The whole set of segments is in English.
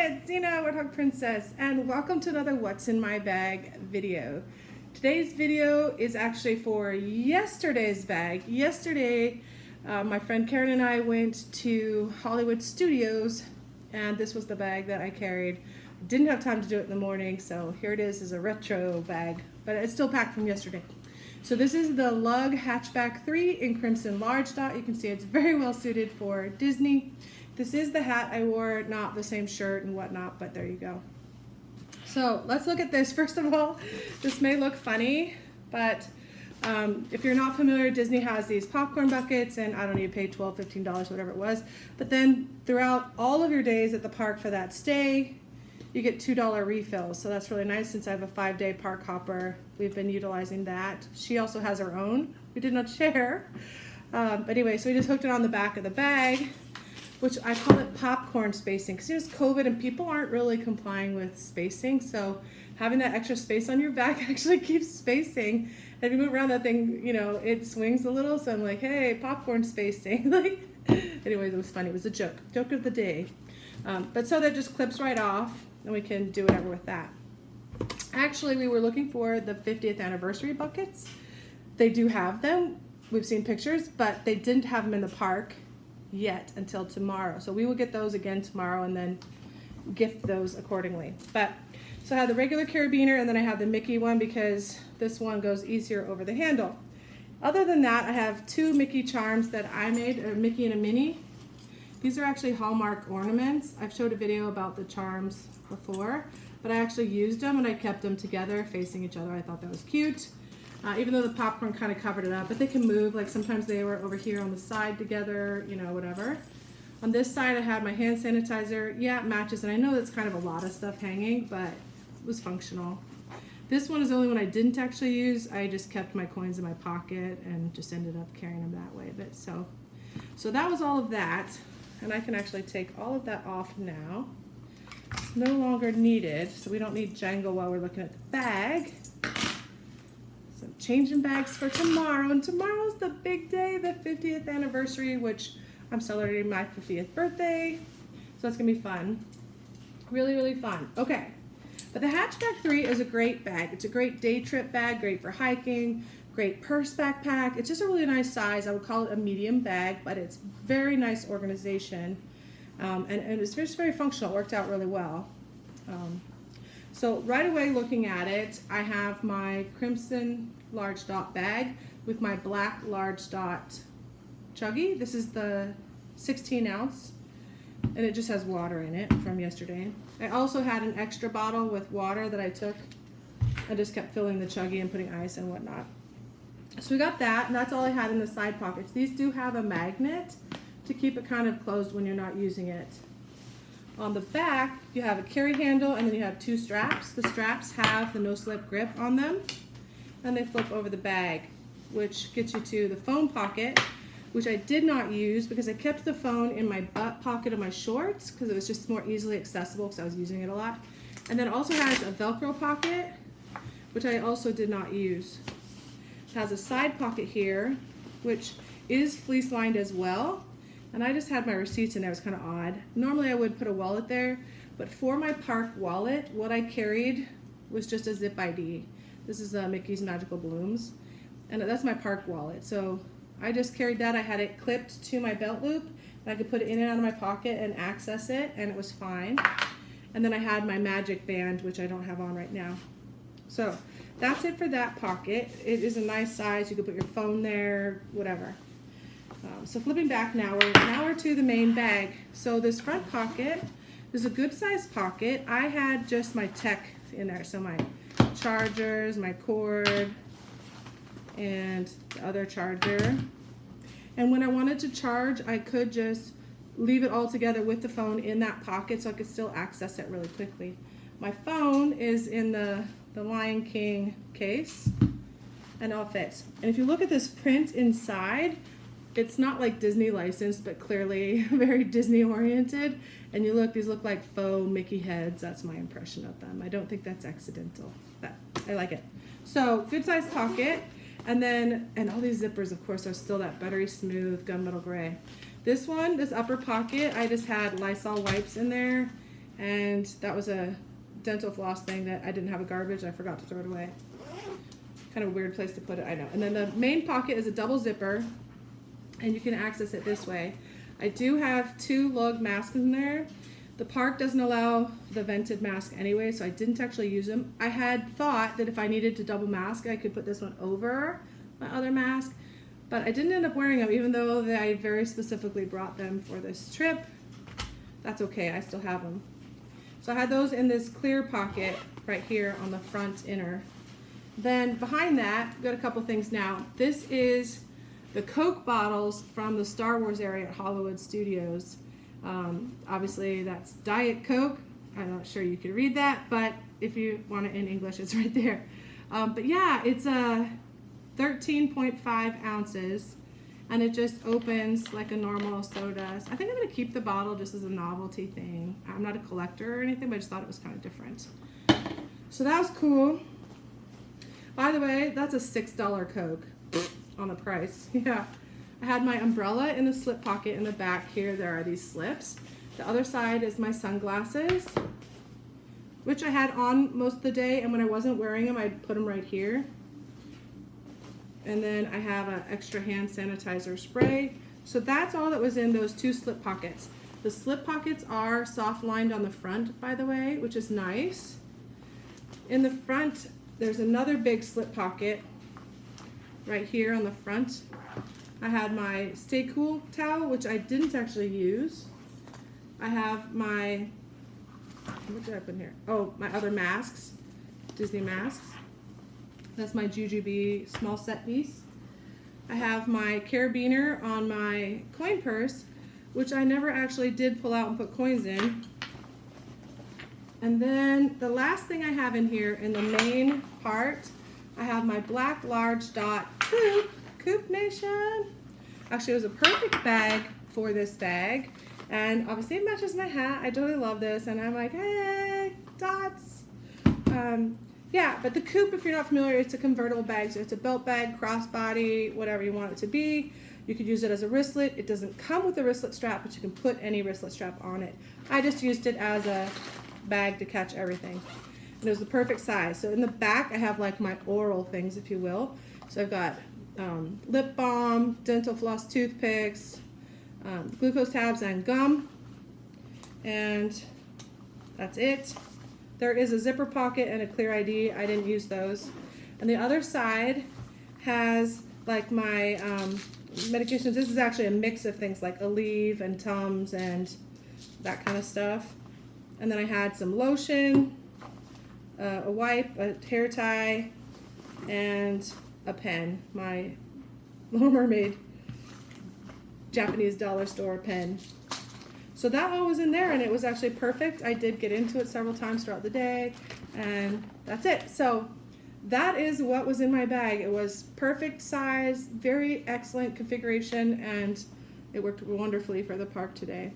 Hi, it's Zena, Warthog Princess, and welcome to another What's in My Bag video. Today's video is actually for yesterday's bag. Yesterday, my friend Karen and I went to Hollywood Studios, and this was the bag that I carried. Didn't have time to do it in the morning, so here it is a retro bag, but it's still packed from yesterday. So this is the Lug Hatchback 3 in Crimson Large Dot. You can see it's very well suited for Disney. This is the hat I wore, not the same shirt and whatnot, but there you go. So let's look at this. First of all, this may look funny, but if you're not familiar, Disney has these popcorn buckets, and I don't need to pay $12, $15, whatever it was. But then throughout all of your days at the park for that stay, you get $2 refills. So that's really nice. Since I have a 5-day park hopper, we've been utilizing that. She also has her own. We did not share. But anyway, so we just hooked it on the back of the bag, which I call it popcorn spacing, because it's COVID and people aren't really complying with spacing. So having that extra space on your back actually keeps spacing. And if you move around that thing, you know, it swings a little. So I'm like, hey, popcorn spacing. Like, anyways, it was funny. It was a joke of the day. But so that just clips right off, and we can do whatever with that. Actually, we were looking for the 50th anniversary buckets. They do have them. We've seen pictures, but they didn't have them in the park yet until tomorrow. So we will get those again tomorrow and then gift those accordingly. But so I have the regular carabiner, and then I have the Mickey one because this one goes easier over the handle. Other than that, I have two Mickey charms that I made, a Mickey and a Minnie. These are actually Hallmark ornaments. I've showed a video about the charms before, but I actually used them and I kept them together facing each other. I thought that was cute. Even though the popcorn kind of covered it up, but they can move. Like sometimes they were over here on the side together, you know, whatever. On this side, I had my hand sanitizer. Yeah, it matches, and I know that's kind of a lot of stuff hanging, but it was functional. This one is the only one I didn't actually use. I just kept my coins in my pocket and just ended up carrying them that way. But so that was all of that, and I can actually take all of that off now. It's no longer needed, so we don't need jangle while we're looking at the bag. So I'm changing bags for tomorrow, and tomorrow's the big day, the 50th anniversary, which I'm celebrating my 50th birthday. So that's gonna be fun. Really, really fun. Okay, but the Hatchback 3 is a great bag. It's a great day trip bag, great for hiking, great purse backpack. It's just a really nice size. I would call it a medium bag, but it's very nice organization. And it's just very functional. It worked out really well. So right away looking at it, I have my Crimson Large Dot bag with my black Large Dot chuggy. This is the 16 ounce, and it just has water in it from yesterday. I also had an extra bottle with water that I took. I just kept filling the chuggy and putting ice and whatnot. So we got that, and that's all I had in the side pockets. These do have a magnet to keep it kind of closed when you're not using it. On the back, you have a carry handle, and then you have two straps. The straps have the no-slip grip on them, and they flip over the bag, which gets you to the phone pocket, which I did not use because I kept the phone in my butt pocket of my shorts because it was just more easily accessible because I was using it a lot. And then it also has a Velcro pocket, which I also did not use. It has a side pocket here, which is fleece lined as well. And I just had my receipts in there. It was kind of odd. Normally I would put a wallet there, but for my park wallet, what I carried was just a zip ID. This is Mickey's Magical Blooms, and that's my park wallet. So I just carried that. I had it clipped to my belt loop, and I could put it in and out of my pocket and access it, and it was fine. And then I had my magic band, which I don't have on right now. So that's it for that pocket. It is a nice size. You could put your phone there, whatever. So flipping back now, we're to the main bag. So this front pocket is a good sized pocket. I had just my tech in there, so my chargers, my cord, and the other charger. And when I wanted to charge, I could just leave it all together with the phone in that pocket so I could still access it really quickly. My phone is in the Lion King case, and all fits. And if you look at this print inside, it's not like Disney licensed, but clearly very Disney oriented. And you look, these look like faux Mickey heads. That's my impression of them. I don't think that's accidental, but I like it. So good sized pocket. And then, and all these zippers, of course, are still that buttery smooth gunmetal gray. This one, this upper pocket, I just had Lysol wipes in there And that was a dental floss thing that I didn't have a garbage. I forgot to throw it away. Kind of a weird place to put it, I know. And then the main pocket is a double zipper, and you can access it this way. I do have 2 lug masks in there. The park doesn't allow the vented mask anyway, so I didn't actually use them. I had thought that if I needed to double mask, I could put this one over my other mask, but I didn't end up wearing them, even though I very specifically brought them for this trip. That's okay, I still have them. So I had those in this clear pocket right here on the front inner. Then behind that, we've got a couple things now. This is the Coke bottles from the Star Wars area at Hollywood Studios. Obviously that's Diet Coke. I'm not sure you can read that, but if you want it in English, it's right there. But yeah, it's 13.5 ounces, and it just opens like a normal soda. So I think I'm gonna keep the bottle just as a novelty thing. I'm not a collector or anything, but I just thought it was kind of different. So that was cool. By the way, that's a $6 Coke on the price. Yeah. I had my umbrella in the slip pocket in the back here. There are these slips. The other side is my sunglasses, which I had on most of the day, and when I wasn't wearing them, I'd put them right here. And then I have an extra hand sanitizer spray. So that's all that was in those 2 slip pockets. The slip pockets are soft lined on the front, by the way, which is nice. In the front, there's another big slip pocket right here on the front. I had my Stay Cool towel, which I didn't actually use. I have my, what did I put in here? Oh, my other masks, Disney masks. That's my Jujube small set piece. I have my carabiner on my coin purse, which I never actually did pull out and put coins in. And then the last thing I have in here in the main part, I have my black large dot Coop Nation. Actually, it was a perfect bag for this bag. And obviously it matches my hat. I totally love this. And I'm like, hey, dots. Yeah, but the Coop, if you're not familiar, it's a convertible bag. So it's a belt bag, crossbody, whatever you want it to be. You could use it as a wristlet. It doesn't come with a wristlet strap, but you can put any wristlet strap on it. I just used it as a bag to catch everything. And it was the perfect size. So in the back, I have like my oral things, if you will. So I've got lip balm, dental floss, toothpicks, glucose tabs, and gum. And that's it. There is a zipper pocket and a clear ID. I didn't use those. And the other side has like my medications. This is actually a mix of things like Aleve and Tums and that kind of stuff. And then I had some lotion, a wipe, a hair tie, and a pen. My Little Mermaid Japanese dollar store pen. So that all was in there, and it was actually perfect. I did get into it several times throughout the day, and that's it. So that is what was in my bag. It was perfect size, very excellent configuration, and it worked wonderfully for the park today.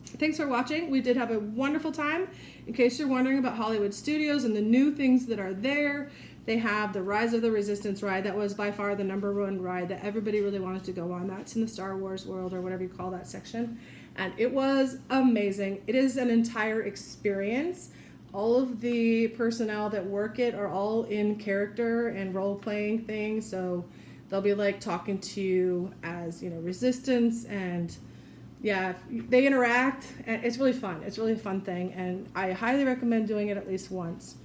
Thanks for watching. We did have a wonderful time. In case you're wondering about Hollywood Studios and the new things that are there, they have the Rise of the Resistance ride. That was by far the #1 ride that everybody really wanted to go on. That's in the Star Wars world, or whatever you call that section. And it was amazing. It is an entire experience. All of the personnel that work it are all in character and role-playing things. So they'll be like talking to you as, you know, Resistance, and yeah, they interact, and it's really fun. It's really a fun thing, and I highly recommend doing it at least once.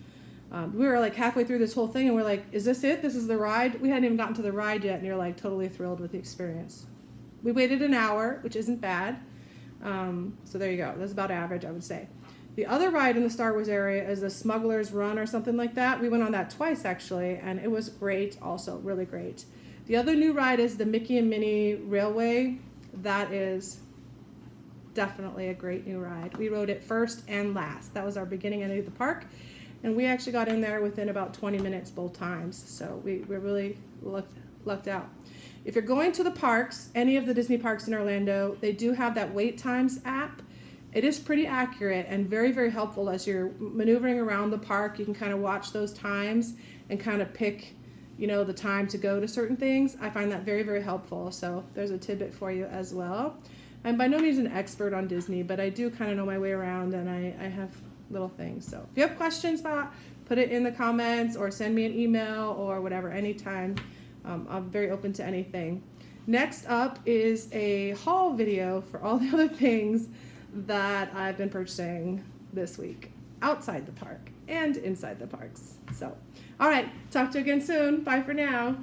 We were like halfway through this whole thing, and we're like, is this it? This is the ride? We hadn't even gotten to the ride yet, and you're like totally thrilled with the experience. We waited an hour, which isn't bad. So there you go. That's about average, I would say. The other ride in the Star Wars area is the Smuggler's Run or something like that. We went on that twice, actually, and it was great also, really great. The other new ride is the Mickey and Minnie Railway. That is definitely a great new ride. We rode it first and last. That was our beginning end of the park, and we actually got in there within about 20 minutes both times, so we really lucked out. If you're going to the parks, any of the Disney parks in Orlando, they do have that wait times app. It is pretty accurate and very, very helpful as you're maneuvering around the park. You can kind of watch those times and kind of pick, you know, the time to go to certain things. I find that very, very helpful. So there's a tidbit for you as well. I'm by no means an expert on Disney, but I do kind of know my way around, and I have little things. So if you have questions about, put it in the comments or send me an email or whatever anytime. I'm very open to anything. Next up is a haul video for all the other things that I've been purchasing this week outside the park and inside the parks. So, all right, talk to you again soon. Bye for now.